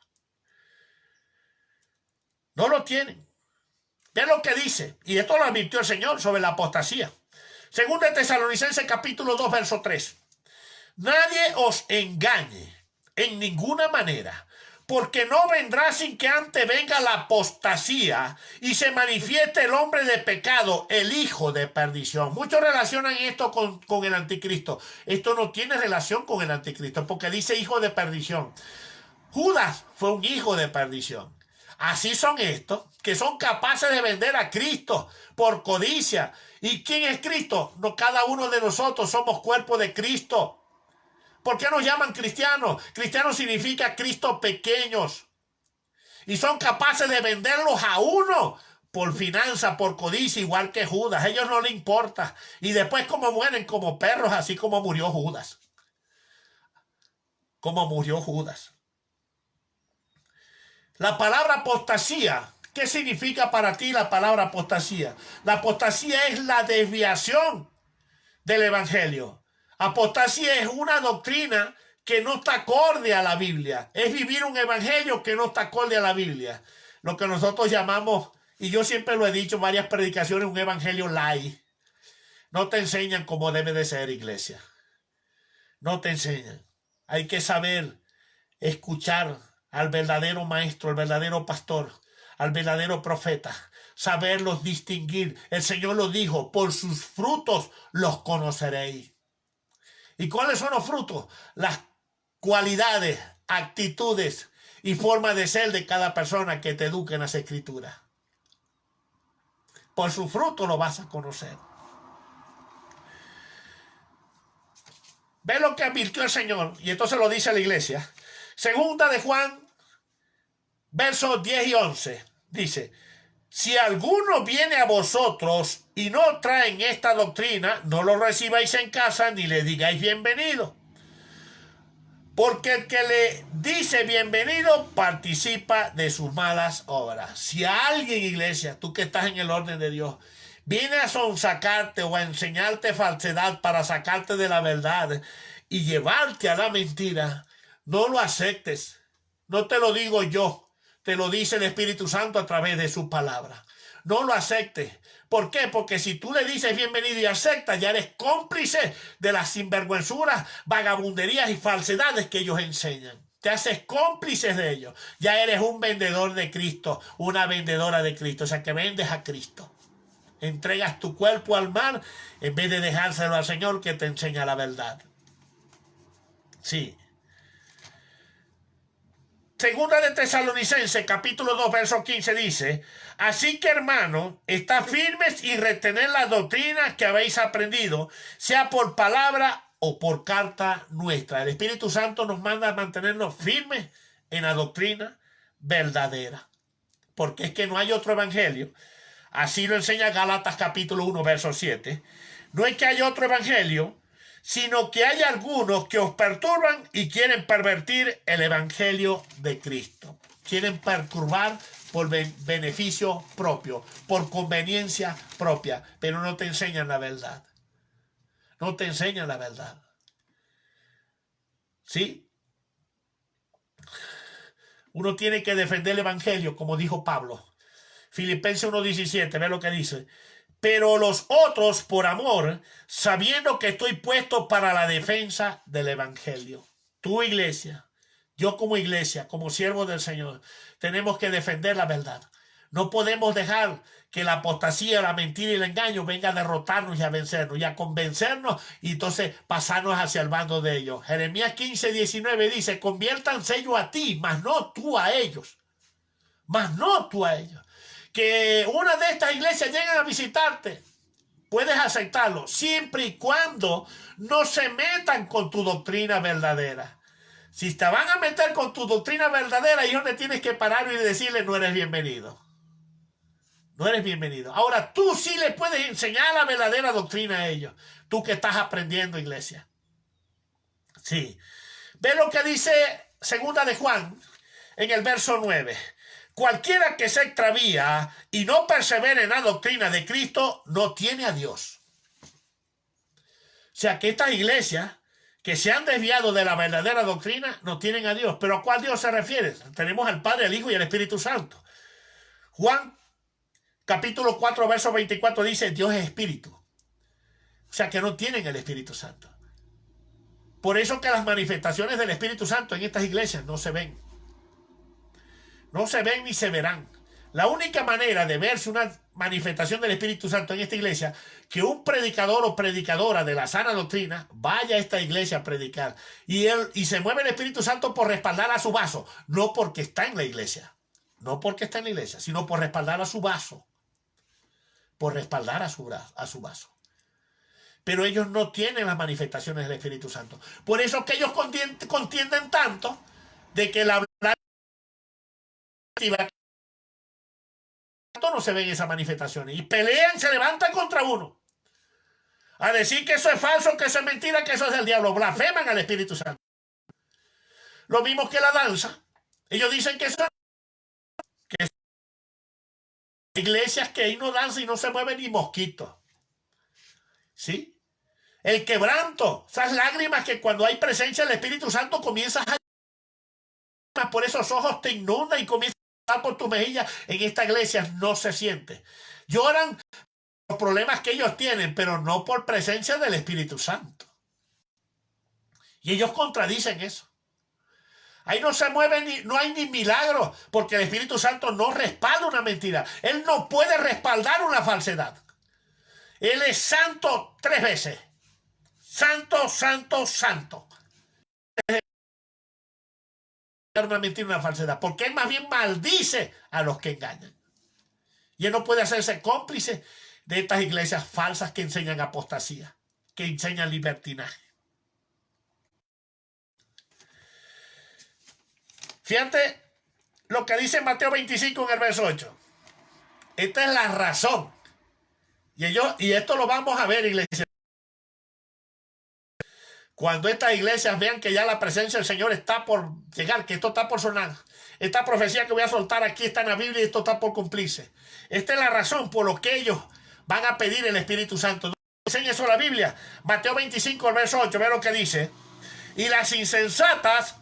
No lo tienen. Vean lo que dice. Y esto lo advirtió el Señor sobre la apostasía. Segunda de Tesalonicenses capítulo 2 verso 3. Nadie os engañe en ninguna manera, porque no vendrá sin que antes venga la apostasía y se manifieste el hombre de pecado, el hijo de perdición. Muchos relacionan esto con el anticristo. Esto no tiene relación con el anticristo, porque dice hijo de perdición. Judas fue un hijo de perdición. Así son estos, que son capaces de vender a Cristo por codicia. ¿Y quién es Cristo? No, cada uno de nosotros somos cuerpo de Cristo. ¿Por qué nos llaman cristianos? Cristianos significa Cristo pequeños. Y son capaces de venderlos a uno por finanza, por codicia, igual que Judas. A ellos no les importa. Y después como mueren como perros, así como murió Judas. Como murió Judas. La palabra apostasía, ¿qué significa para ti la palabra apostasía? La apostasía es la desviación del evangelio. Apostasía es una doctrina que no está acorde a la Biblia. Es vivir un evangelio que no está acorde a la Biblia. Lo que nosotros llamamos, y yo siempre lo he dicho en varias predicaciones, un evangelio light. No te enseñan cómo debe de ser, iglesia. No te enseñan. Hay que saber escuchar al verdadero maestro, al verdadero pastor, al verdadero profeta, saberlos distinguir. El Señor lo dijo, por sus frutos los conoceréis. ¿Y cuáles son los frutos? Las cualidades, actitudes y forma de ser de cada persona que te eduque en las escrituras. Por su fruto lo vas a conocer. Ve lo que advirtió el Señor, y esto se lo dice a la iglesia. Segunda de Juan, versos 10 y 11, dice, si alguno viene a vosotros y no traen esta doctrina, no lo recibáis en casa ni le digáis bienvenido. Porque el que le dice bienvenido participa de sus malas obras. Si a alguien, iglesia, tú que estás en el orden de Dios, viene a sonsacarte o a enseñarte falsedad para sacarte de la verdad y llevarte a la mentira, no lo aceptes. No te lo digo yo, te lo dice el Espíritu Santo a través de su palabra. No lo aceptes. ¿Por qué? Porque si tú le dices bienvenido y aceptas, ya eres cómplice de las sinvergüenzuras, vagabunderías y falsedades que ellos enseñan. Te haces cómplices de ellos. Ya eres un vendedor de Cristo, una vendedora de Cristo. O sea, que vendes a Cristo. Entregas tu cuerpo al mar en vez de dejárselo al Señor que te enseña la verdad. Sí. Segunda de Tesalonicenses, capítulo 2, verso 15 dice, así que hermanos, estad firmes y retened las doctrinas que habéis aprendido, sea por palabra o por carta nuestra. El Espíritu Santo nos manda a mantenernos firmes en la doctrina verdadera, porque es que no hay otro evangelio. Así lo enseña Gálatas capítulo 1, verso 7. No es que haya otro evangelio, sino que hay algunos que os perturban y quieren pervertir el evangelio de Cristo. Quieren perturbar por beneficio propio, por conveniencia propia, pero no te enseñan la verdad. No te enseñan la verdad. ¿Sí? Uno tiene que defender el evangelio, como dijo Pablo. Filipenses 1:17, ve lo que dice. Pero los otros por amor, sabiendo que estoy puesto para la defensa del evangelio. Tu iglesia, yo como iglesia, como siervo del Señor, tenemos que defender la verdad. No podemos dejar que la apostasía, la mentira y el engaño venga a derrotarnos y a vencernos y a convencernos y entonces pasarnos hacia el bando de ellos. Jeremías 15:19 dice: conviértanse ellos a ti, mas no tú a ellos. Mas no tú a ellos. Que una de estas iglesias lleguen a visitarte, puedes aceptarlo siempre y cuando no se metan con tu doctrina verdadera. Si te van a meter con tu doctrina verdadera, ahí es donde tienes que parar y decirle: no eres bienvenido. No eres bienvenido. Ahora tú sí le puedes enseñar la verdadera doctrina a ellos. Tú que estás aprendiendo, iglesia. Sí. Ve lo que dice segunda de Juan en el verso 9. Cualquiera que se extravía y no persevera en la doctrina de Cristo no tiene a Dios. O sea que estas iglesias que se han desviado de la verdadera doctrina no tienen a Dios. ¿Pero a cuál Dios se refiere? Tenemos al Padre, al Hijo y al Espíritu Santo. Juan capítulo 4, verso 24 dice: Dios es espíritu. O sea que no tienen el Espíritu Santo. Por eso que las manifestaciones del Espíritu Santo en estas iglesias no se ven. No se ven ni se verán. La única manera de verse una manifestación del Espíritu Santo en esta iglesia, que un predicador o predicadora de la sana doctrina vaya a esta iglesia a predicar. Y se mueve el Espíritu Santo por respaldar a su vaso. No porque está en la iglesia. No porque está en la iglesia, sino por respaldar a su vaso. Por respaldar a su vaso. Pero ellos no tienen las manifestaciones del Espíritu Santo. Por eso que ellos contienden tanto de que la no se ven esas manifestaciones y pelean, se levantan contra uno a decir que eso es falso, que eso es mentira, que eso es del diablo. Blasfeman al Espíritu Santo. Lo mismo que la danza. Ellos dicen que eso que iglesias que ahí no danza y no se mueve ni mosquito. ¿Sí? El quebranto, esas lágrimas que cuando hay presencia del Espíritu Santo comienzas a... por esos ojos te inundan y comienzas por tu mejilla. En esta iglesia no se siente. Lloran los problemas que ellos tienen, pero no por presencia del Espíritu Santo. Y ellos contradicen eso. Ahí no se mueve no hay ni milagro, porque el Espíritu Santo no respalda una mentira. Él no puede respaldar una falsedad. Él es santo 3 veces. Santo, santo, santo. Una mentira, una falsedad, porque él más bien maldice a los que engañan. Y él no puede hacerse cómplice de estas iglesias falsas que enseñan apostasía, que enseñan libertinaje. Fíjate lo que dice Mateo 25 en el verso 8. Esta es la razón. Y esto lo vamos a ver, iglesia. Cuando estas iglesias vean que ya la presencia del Señor está por llegar, que esto está por sonar, esta profecía que voy a soltar aquí está en la Biblia y esto está por cumplirse. Esta es la razón por lo que ellos van a pedir el Espíritu Santo. ¿No dicen eso la Biblia? Mateo 25, verso 8, ve lo que dice. Y las insensatas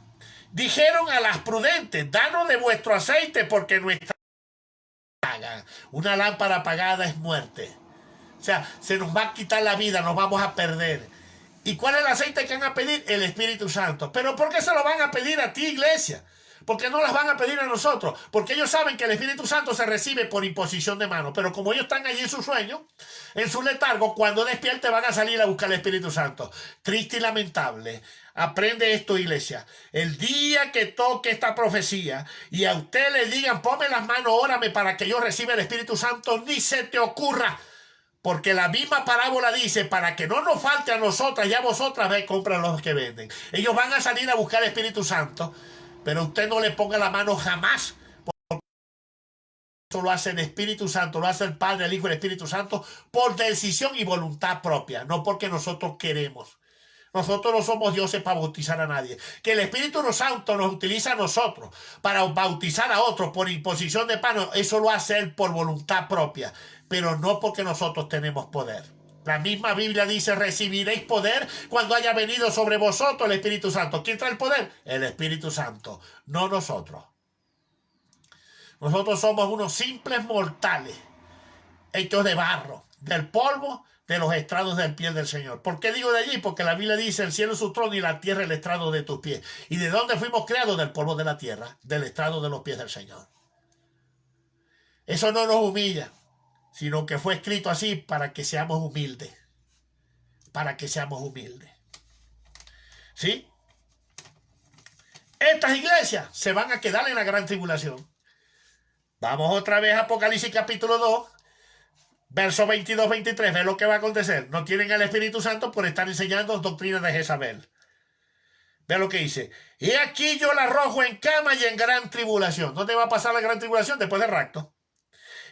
dijeron a las prudentes: danos de vuestro aceite, porque nuestra una lámpara apagada es muerte. O sea, se nos va a quitar la vida, nos vamos a perder. ¿Y cuál es el aceite que van a pedir? El Espíritu Santo. ¿Pero por qué se lo van a pedir a ti, iglesia? ¿Por qué no las van a pedir a nosotros? Porque ellos saben que el Espíritu Santo se recibe por imposición de mano. Pero como ellos están allí en su sueño, en su letargo, cuando despierte van a salir a buscar el Espíritu Santo. Triste y lamentable. Aprende esto, iglesia. El día que toque esta profecía y a usted le digan: ponme las manos, órame para que yo reciba el Espíritu Santo, ni se te ocurra. Porque la misma parábola dice: para que no nos falte a nosotras y a vosotras, ve, compran los que venden. Ellos van a salir a buscar el Espíritu Santo, pero usted no le ponga la mano jamás. Porque eso lo hace el Espíritu Santo, lo hace el Padre, el Hijo y el Espíritu Santo por decisión y voluntad propia, no porque nosotros queremos. Nosotros no somos dioses para bautizar a nadie. Que el Espíritu Santo nos utiliza a nosotros para bautizar a otros por imposición de mano, eso lo hace él por voluntad propia, pero no porque nosotros tenemos poder. La misma Biblia dice: recibiréis poder cuando haya venido sobre vosotros el Espíritu Santo. ¿Quién trae el poder? El Espíritu Santo, no nosotros. Nosotros somos unos simples mortales, hechos de barro, del polvo, de los estrados del pie del Señor. ¿Por qué digo de allí? Porque la Biblia dice: el cielo es su trono y la tierra el estrado de tus pies. ¿Y de dónde fuimos creados? Del polvo de la tierra, del estrado de los pies del Señor. Eso no nos humilla, sino que fue escrito así para que seamos humildes. Para que seamos humildes. ¿Sí? Estas iglesias se van a quedar en la gran tribulación. Vamos otra vez a Apocalipsis capítulo 2, verso 22-23. Ve lo que va a acontecer. No tienen al Espíritu Santo por estar enseñando doctrinas de Jezabel. Ve lo que dice. Y aquí yo la arrojo en cama y en gran tribulación. ¿Dónde va a pasar la gran tribulación? Después del rapto.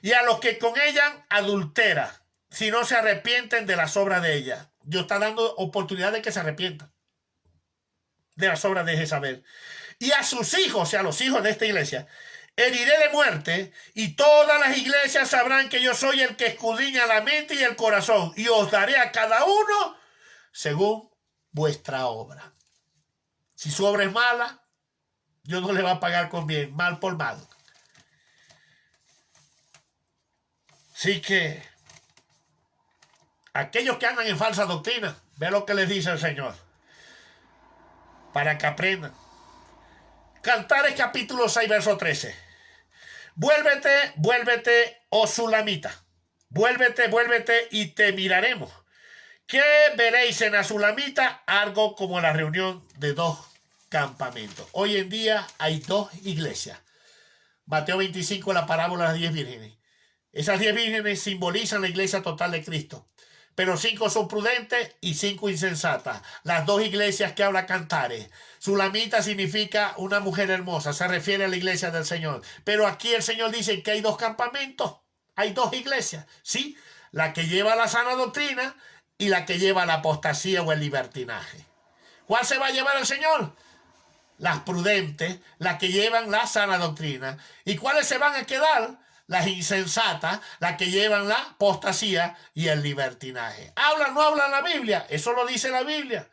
Y a los que con ella adultera, si no se arrepienten de las obras de ella. Dios está dando oportunidad de que se arrepientan de las obras de Jezabel. Y a sus hijos, o sea, a los hijos de esta iglesia, heriré de muerte, y todas las iglesias sabrán que yo soy el que escudriña la mente y el corazón, y os daré a cada uno según vuestra obra. Si su obra es mala, Dios no le va a pagar con bien, mal por mal. Así que aquellos que andan en falsa doctrina, ve lo que les dice el Señor, para que aprendan. Cantares capítulo 6, verso 13. Vuélvete, vuélvete, oh Sulamita. Vuélvete, vuélvete y te miraremos. ¿Qué veréis en la Sulamita? Algo como la reunión de dos campamentos. Hoy en día hay dos iglesias. Mateo 25, la parábola de las 10 vírgenes. Esas 10 vírgenes simbolizan la iglesia total de Cristo. Pero 5 son prudentes y 5 insensatas. Las dos iglesias que habla Cantares. Sulamita significa una mujer hermosa, se refiere a la iglesia del Señor. Pero aquí el Señor dice que hay dos campamentos, hay dos iglesias, ¿sí? La que lleva la sana doctrina y la que lleva la apostasía o el libertinaje. ¿Cuál se va a llevar el Señor? Las prudentes, las que llevan la sana doctrina. ¿Y cuáles se van a quedar? Las insensatas, las que llevan la apostasía y el libertinaje. ¿Habla o no habla la Biblia? Eso lo dice la Biblia.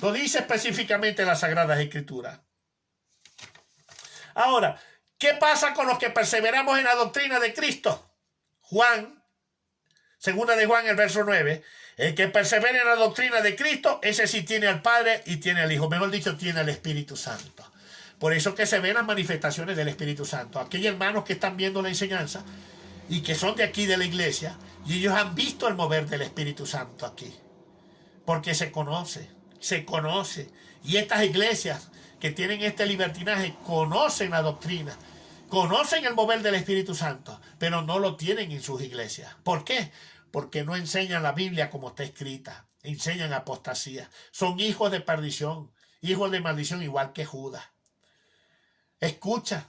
Lo dice específicamente en las Sagradas Escrituras. Ahora, ¿qué pasa con los que perseveramos en la doctrina de Cristo? Juan, segunda de Juan, el verso 9. El que persevera en la doctrina de Cristo, ese sí tiene al Padre y tiene al Hijo. Mejor dicho, tiene al Espíritu Santo. Por eso que se ven las manifestaciones del Espíritu Santo. Aquellos hermanos que están viendo la enseñanza y que son de aquí de la iglesia, y ellos han visto el mover del Espíritu Santo aquí. Porque se conoce. Y estas iglesias que tienen este libertinaje conocen la doctrina, conocen el mover del Espíritu Santo, pero no lo tienen en sus iglesias. ¿Por qué? Porque no enseñan la Biblia como está escrita, enseñan apostasía. Son hijos de perdición, hijos de maldición, igual que Judas. Escucha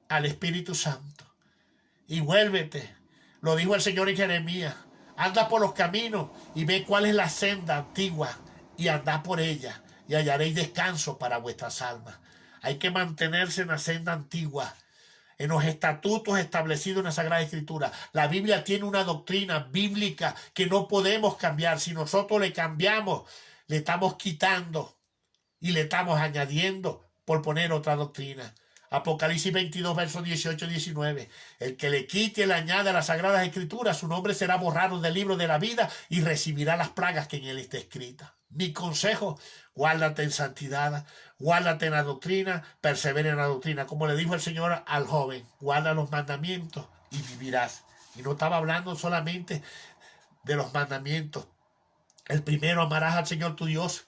al Espíritu Santo y vuélvete. Lo dijo el Señor en Jeremías. Anda por los caminos y ve cuál es la senda antigua y anda por ella y hallaréis descanso para vuestras almas. Hay que mantenerse en la senda antigua, en los estatutos establecidos en la Sagrada Escritura. La Biblia tiene una doctrina bíblica que no podemos cambiar. Si nosotros le cambiamos, le estamos quitando y le estamos añadiendo por poner otra doctrina. Apocalipsis 22, versos 18-19. El que le quite y le añade a las Sagradas Escrituras, su nombre será borrado del libro de la vida y recibirá las plagas que en él está escrita. Mi consejo, guárdate en santidad, guárdate en la doctrina, persevera en la doctrina. Como le dijo el Señor al joven, guarda los mandamientos y vivirás. Y no estaba hablando solamente de los mandamientos. El primero, amarás al Señor tu Dios.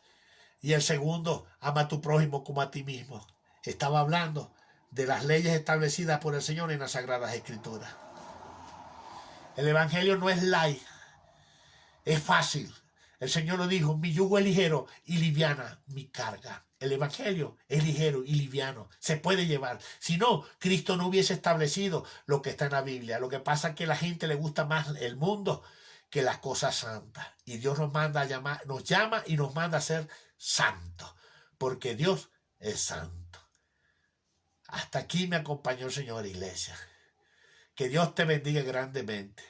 Y el segundo, ama a tu prójimo como a ti mismo. Estaba hablando de las leyes establecidas por el Señor en las Sagradas Escrituras. El Evangelio no es light, es fácil. El Señor lo dijo, mi yugo es ligero y liviana mi carga. El Evangelio es ligero y liviano, se puede llevar. Si no, Cristo no hubiese establecido lo que está en la Biblia. Lo que pasa es que a la gente le gusta más el mundo que las cosas santas. Y Dios nos manda a llamar, nos llama y nos manda a ser santos, porque Dios es santo. Hasta aquí me acompañó el Señor, iglesia. Que Dios te bendiga grandemente.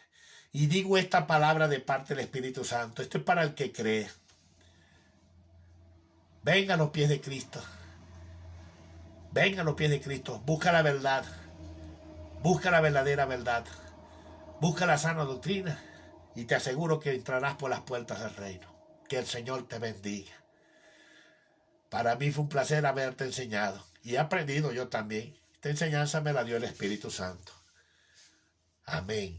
Y digo esta palabra de parte del Espíritu Santo. Esto es para el que cree. Venga a los pies de Cristo. Venga a los pies de Cristo. Busca la verdad. Busca la verdadera verdad. Busca la sana doctrina. Y te aseguro que entrarás por las puertas del reino. Que el Señor te bendiga. Para mí fue un placer haberte enseñado. Y he aprendido yo también. Esta enseñanza me la dio el Espíritu Santo. Amén.